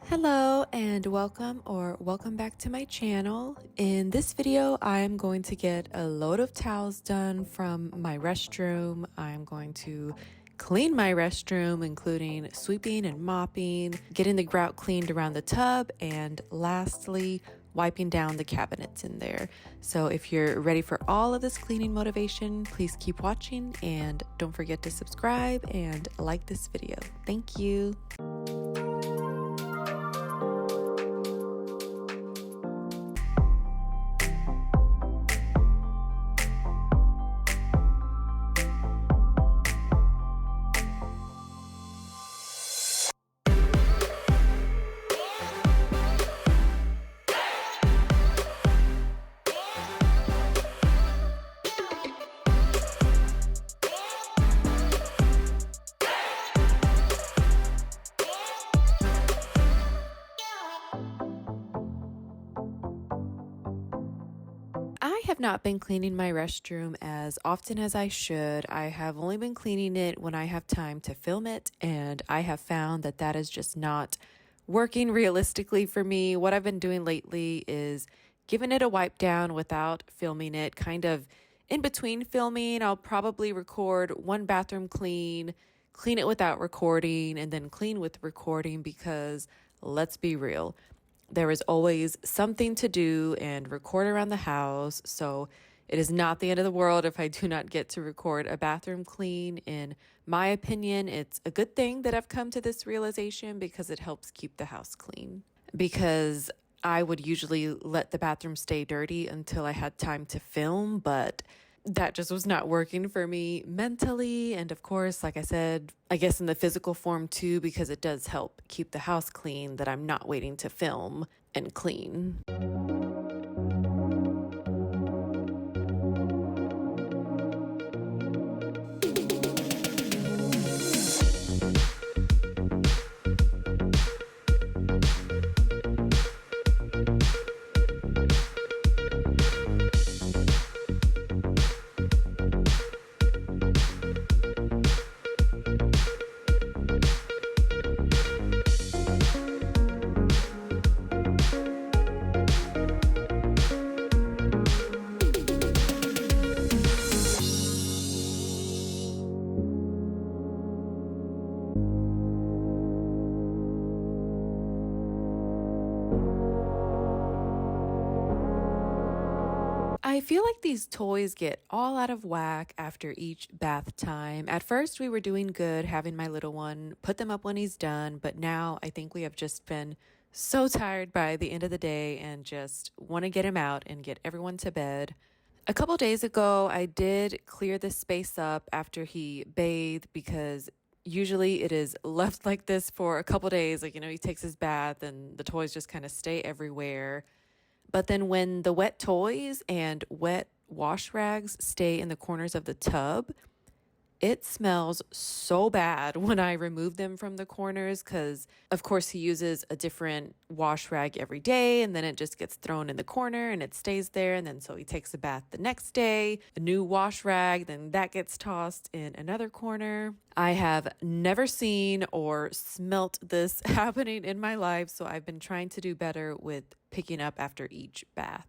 Hello and welcome back to my channel. In this video, I'm going to get a load of towels done from my restroom. I'm going to clean my restroom, including sweeping and mopping, getting the grout cleaned around the tub, and lastly, wiping down the cabinets in there. So if you're ready for all of this cleaning motivation, please keep watching and don't forget to subscribe and like this video. Thank you. I have not been cleaning my restroom as often as I should. I have only been cleaning it when I have time to film it, and I have found that that is just not working realistically for me. What I've been doing lately is giving it a wipe down without filming it, kind of in between filming. I'll probably record one bathroom clean it without recording, and then clean with recording because let's be real. There is always something to do and record around the house, so it is not the end of the world if I do not get to record a bathroom clean. In my opinion, it's a good thing that I've come to this realization because it helps keep the house clean. Because I would usually let the bathroom stay dirty until I had time to film, but that just was not working for me mentally. And of course, like I said, I guess in the physical form too, because it does help keep the house clean that I'm not waiting to film and clean. I feel like these toys get all out of whack after each bath time. At first, we were doing good having my little one put them up when he's done, but now I think we have just been so tired by the end of the day and just want to get him out and get everyone to bed. A couple days ago, I did clear this space up after he bathed because usually it is left like this for a couple days. Like, he takes his bath and the toys just kind of stay everywhere. But then when the wet toys and wet wash rags stay in the corners of the tub, it smells so bad when I remove them from the corners because, of course, he uses a different wash rag every day and then it just gets thrown in the corner and it stays there. And then so he takes a bath the next day, a new wash rag, then that gets tossed in another corner. I have never seen or smelt this happening in my life, so I've been trying to do better with picking up after each bath.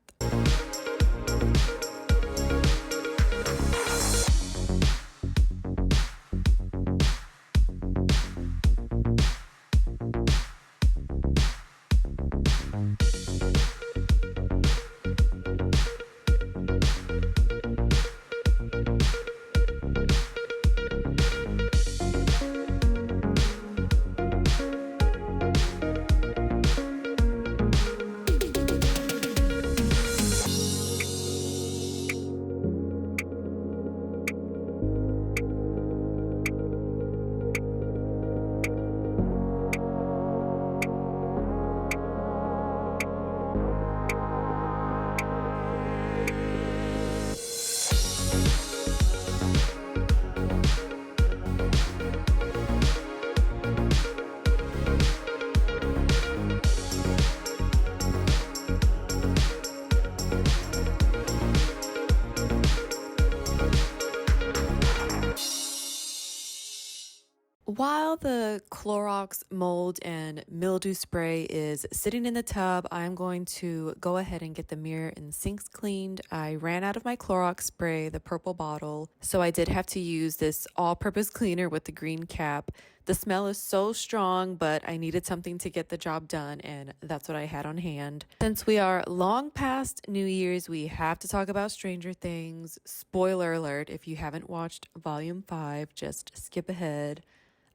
While the Clorox mold and mildew spray is sitting in the tub, I'm going to go ahead and get the mirror and sinks cleaned. I ran out of my Clorox spray, the purple bottle, so I did have to use this all-purpose cleaner with the green cap. The smell is so strong, but I needed something to get the job done, and that's what I had on hand. Since we are long past New Year's, we have to talk about Stranger Things. Spoiler alert, if you haven't watched Volume 5, just skip ahead.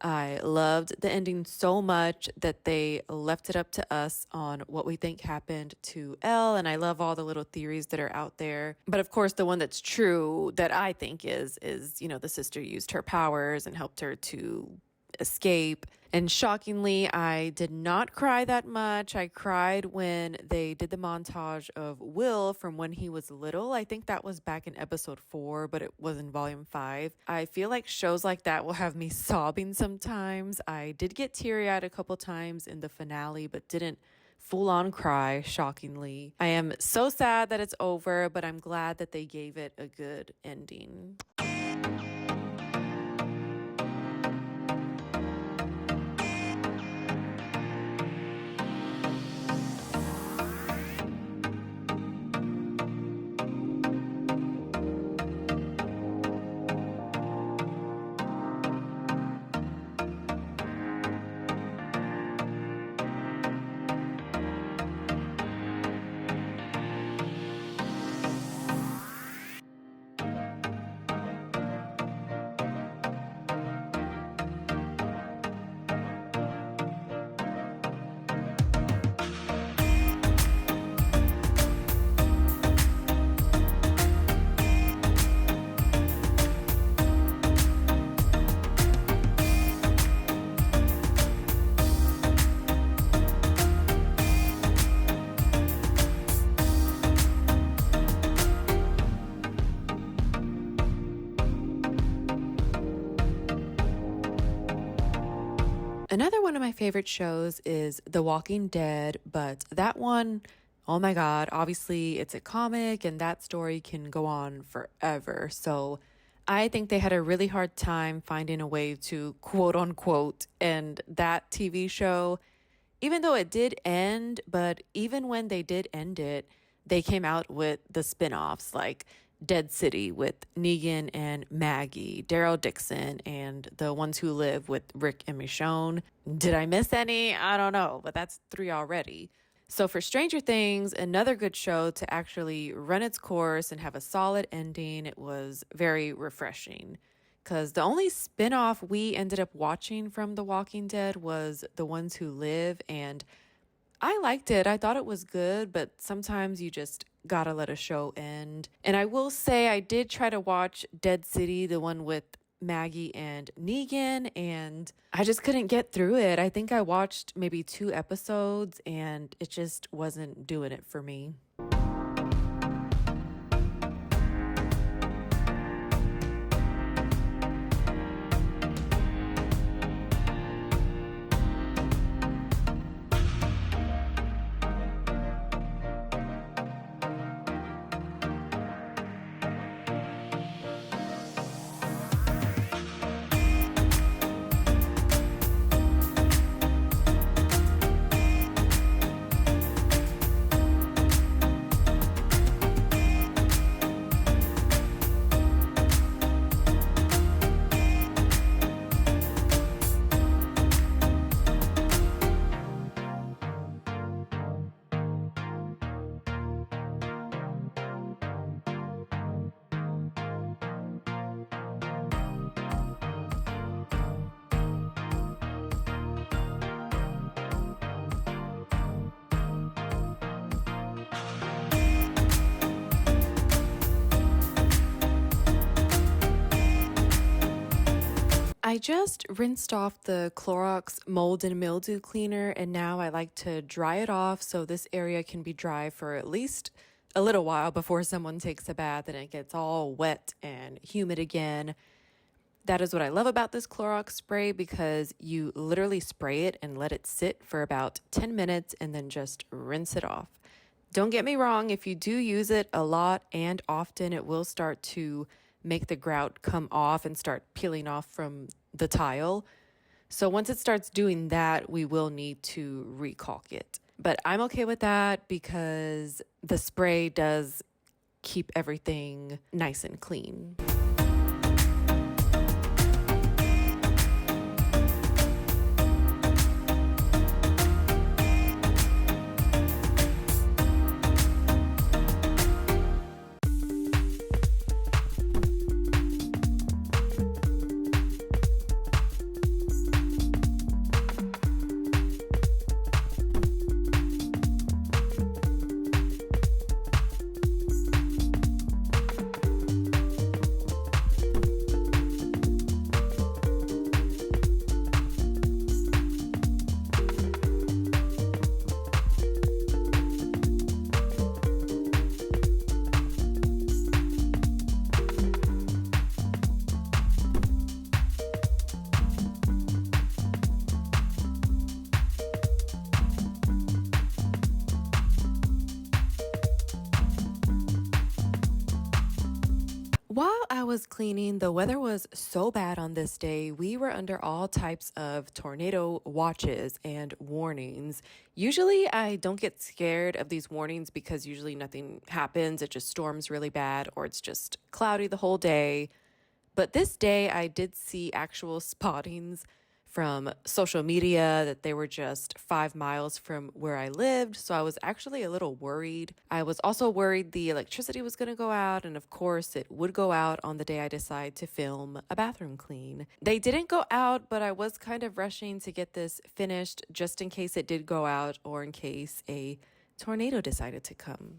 I loved the ending so much that they left it up to us on what we think happened to Elle, and I love all the little theories that are out there. But of course, the one that's true that I think is the sister used her powers and helped her to escape. And shockingly, I did not cry that much. I cried when they did the montage of Will from when he was little. I think that was back in episode 4, but it was in volume 5. I feel like shows like that will have me sobbing sometimes. I did get teary-eyed a couple times in the finale, but didn't full on cry, shockingly. I am so sad that it's over, but I'm glad that they gave it a good ending. Another one of my favorite shows is The Walking Dead, but that one, oh my God, obviously it's a comic and that story can go on forever. So I think they had a really hard time finding a way to quote unquote end that TV show, even though it did end. But even when they did end it, they came out with the spin-offs like Dead City with Negan and Maggie, Daryl Dixon, and The Ones Who Live with Rick and Michonne. Did I miss any? I don't know, but that's 3 already. So for Stranger Things, another good show to actually run its course and have a solid ending, it was very refreshing. Because the only spinoff we ended up watching from The Walking Dead was The Ones Who Live, and I liked it. I thought it was good, but sometimes you just gotta let a show end. And I will say I did try to watch Dead City, the one with Maggie and Negan, and I just couldn't get through it. I think I watched maybe 2 episodes and it just wasn't doing it for me. I just rinsed off the Clorox mold and mildew cleaner, and now I like to dry it off so this area can be dry for at least a little while before someone takes a bath and it gets all wet and humid again. That is what I love about this Clorox spray, because you literally spray it and let it sit for about 10 minutes and then just rinse it off. Don't get me wrong, if you do use it a lot and often, it will start to make the grout come off and start peeling off from the tile. So once it starts doing that, we will need to recaulk it. But I'm okay with that because the spray does keep everything nice and clean. While I was cleaning, the weather was so bad on this day. We were under all types of tornado watches and warnings. Usually, I don't get scared of these warnings because usually nothing happens. It just storms really bad or it's just cloudy the whole day. But this day, I did see actual spottings from social media that they were just 5 miles from where I lived. So I was actually a little worried. I was also worried the electricity was going to go out. And of course, it would go out on the day I decide to film a bathroom clean. They didn't go out, but I was kind of rushing to get this finished just in case it did go out or in case a tornado decided to come.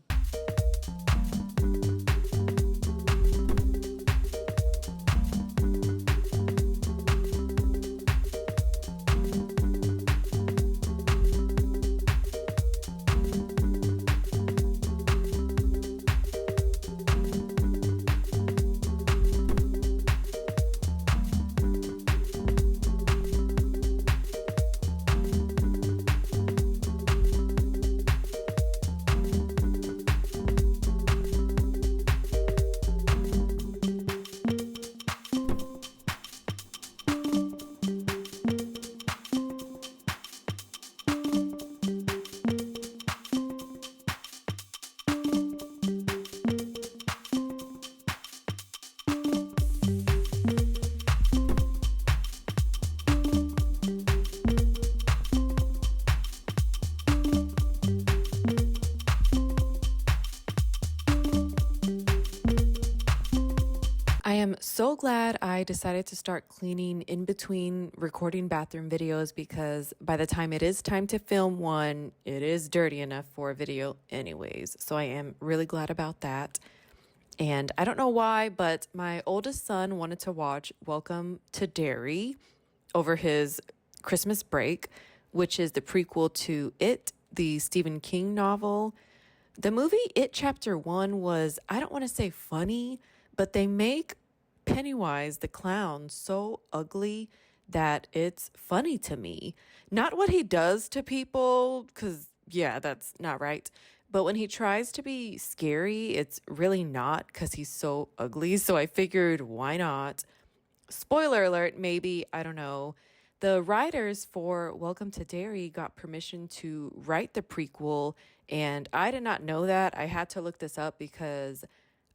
I am so glad I decided to start cleaning in between recording bathroom videos because by the time it is time to film one, it is dirty enough for a video anyways. So I am really glad about that. And I don't know why, but my oldest son wanted to watch Welcome to Derry over his Christmas break, which is the prequel to It, the Stephen King novel. The movie It Chapter 1 was, I don't want to say funny, but they make Pennywise the clown so ugly that it's funny to me. Not what he does to people, because, yeah, that's not right. But when he tries to be scary, it's really not because he's so ugly. So I figured, why not? Spoiler alert, maybe, I don't know. The writers for Welcome to Derry got permission to write the prequel, and I did not know that. I had to look this up because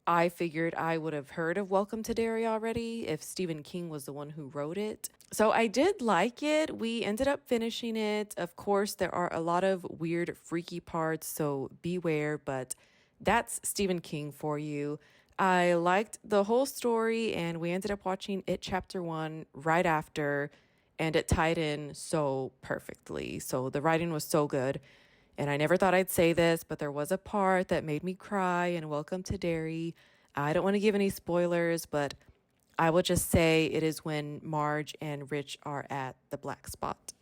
I figured I would have heard of Welcome to Derry already if Stephen King was the one who wrote it. So I did like it. We ended up finishing it. Of course, there are a lot of weird, freaky parts, so beware, but that's Stephen King for you. I liked the whole story, and we ended up watching It Chapter 1 right after, and it tied in so perfectly. So the writing was so good. And I never thought I'd say this, but there was a part that made me cry in Welcome to Derry. I don't want to give any spoilers, but I will just say it is when Marge and Rich are at the black spot.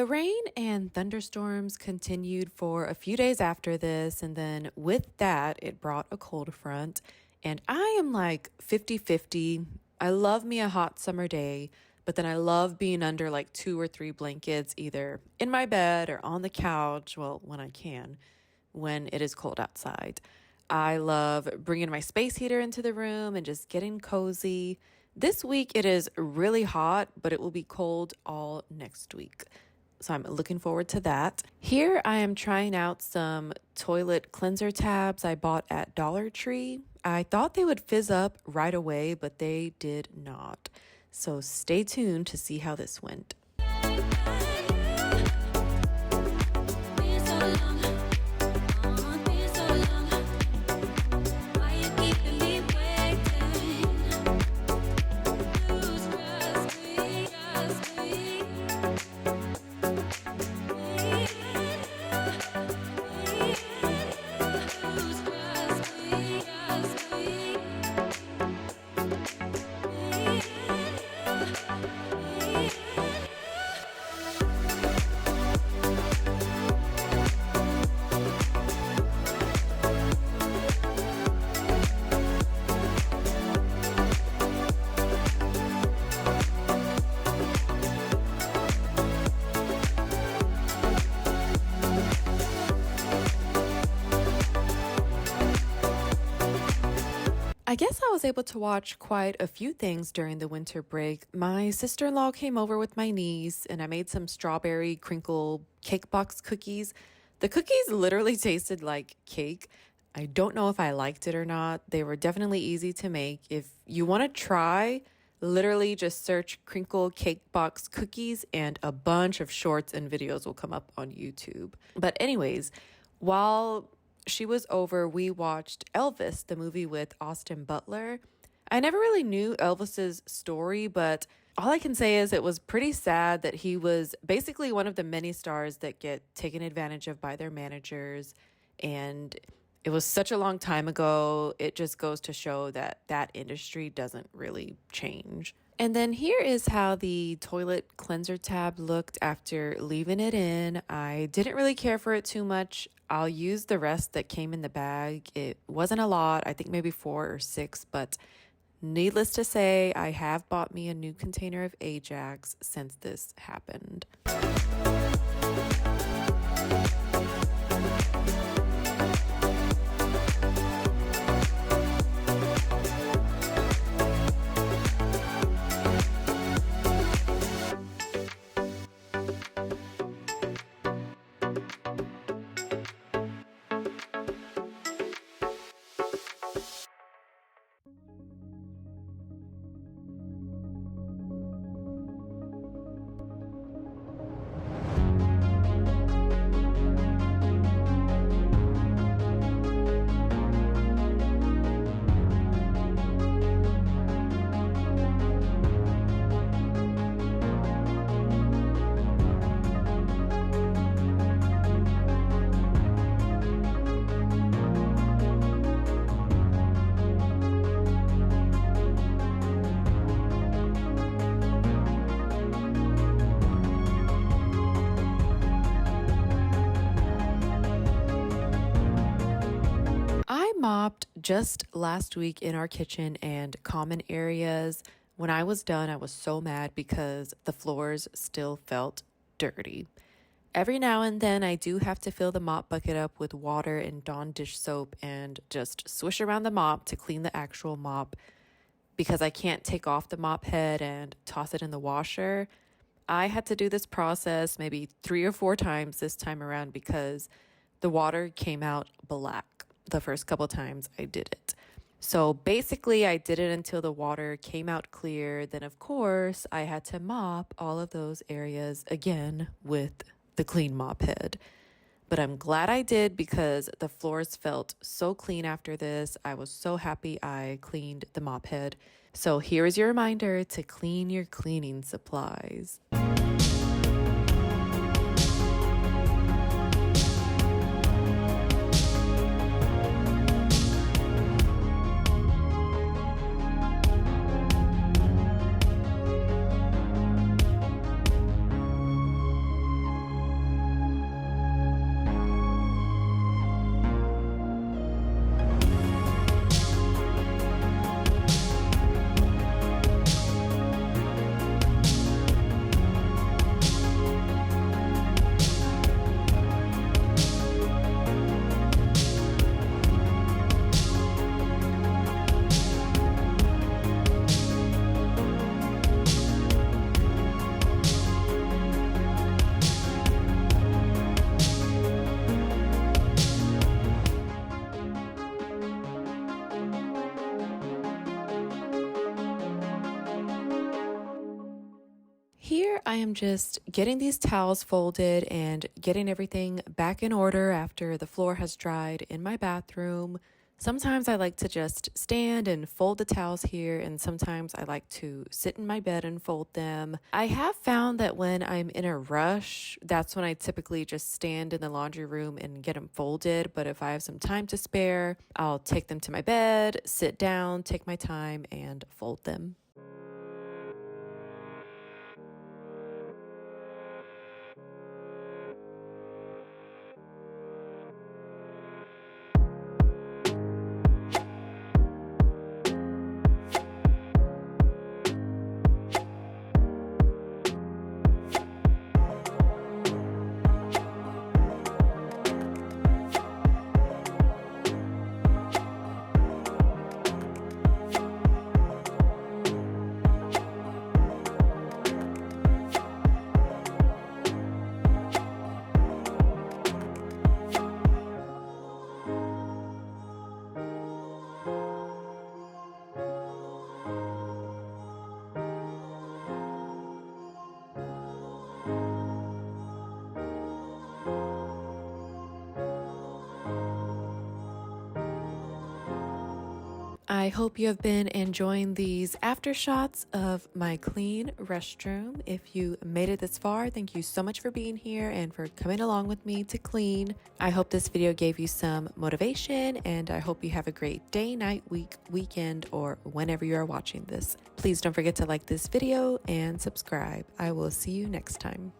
The rain and thunderstorms continued for a few days after this, and then with that, it brought a cold front. And I am like 50-50. I love me a hot summer day, but then I love being under like 2 or 3 blankets, either in my bed or on the couch, well, when I can, when it is cold outside. I love bringing my space heater into the room and just getting cozy. This week it is really hot, but it will be cold all next week. So I'm looking forward to that. Here I am trying out some toilet cleanser tabs I bought at Dollar Tree. I thought they would fizz up right away, but they did not. So stay tuned to see how this went. I guess I was able to watch quite a few things during the winter break. My sister-in-law came over with my niece and I made some strawberry crinkle cake box cookies. The cookies literally tasted like cake. I don't know if I liked it or not. They were definitely easy to make. If you want to try, literally just search crinkle cake box cookies and a bunch of shorts and videos will come up on YouTube. But anyways, while she was over, we watched Elvis, the movie with Austin Butler. I never really knew Elvis's story, but all I can say is it was pretty sad that he was basically one of the many stars that get taken advantage of by their managers. And it was such a long time ago. It just goes to show that that industry doesn't really change. And then here is how the toilet cleanser tab looked after leaving it in. I didn't really care for it too much. I'll use the rest that came in the bag. It wasn't a lot, I think maybe 4 or 6, but needless to say, I have bought me a new container of Ajax since this happened. I mopped just last week in our kitchen and common areas. When I was done, I was so mad because the floors still felt dirty. Every now and then, I do have to fill the mop bucket up with water and Dawn dish soap and just swish around the mop to clean the actual mop because I can't take off the mop head and toss it in the washer. I had to do this process maybe 3 or 4 times this time around because the water came out black the first couple times I did it. So basically, I did it until the water came out clear. Then, of course, I had to mop all of those areas again with the clean mop head. But I'm glad I did because the floors felt so clean after this. I was so happy I cleaned the mop head. So here is your reminder to clean your cleaning supplies. I am just getting these towels folded and getting everything back in order after the floor has dried in my bathroom. Sometimes I like to just stand and fold the towels here, and sometimes I like to sit in my bed and fold them. I have found that when I'm in a rush, that's when I typically just stand in the laundry room and get them folded. But if I have some time to spare, I'll take them to my bed, sit down, take my time, and fold them. I hope you have been enjoying these after shots of my clean restroom. If you made it this far, thank you so much for being here and for coming along with me to clean. I hope this video gave you some motivation, and I hope you have a great day, night, week, weekend, or whenever you are watching this. Please don't forget to like this video and subscribe. I will see you next time.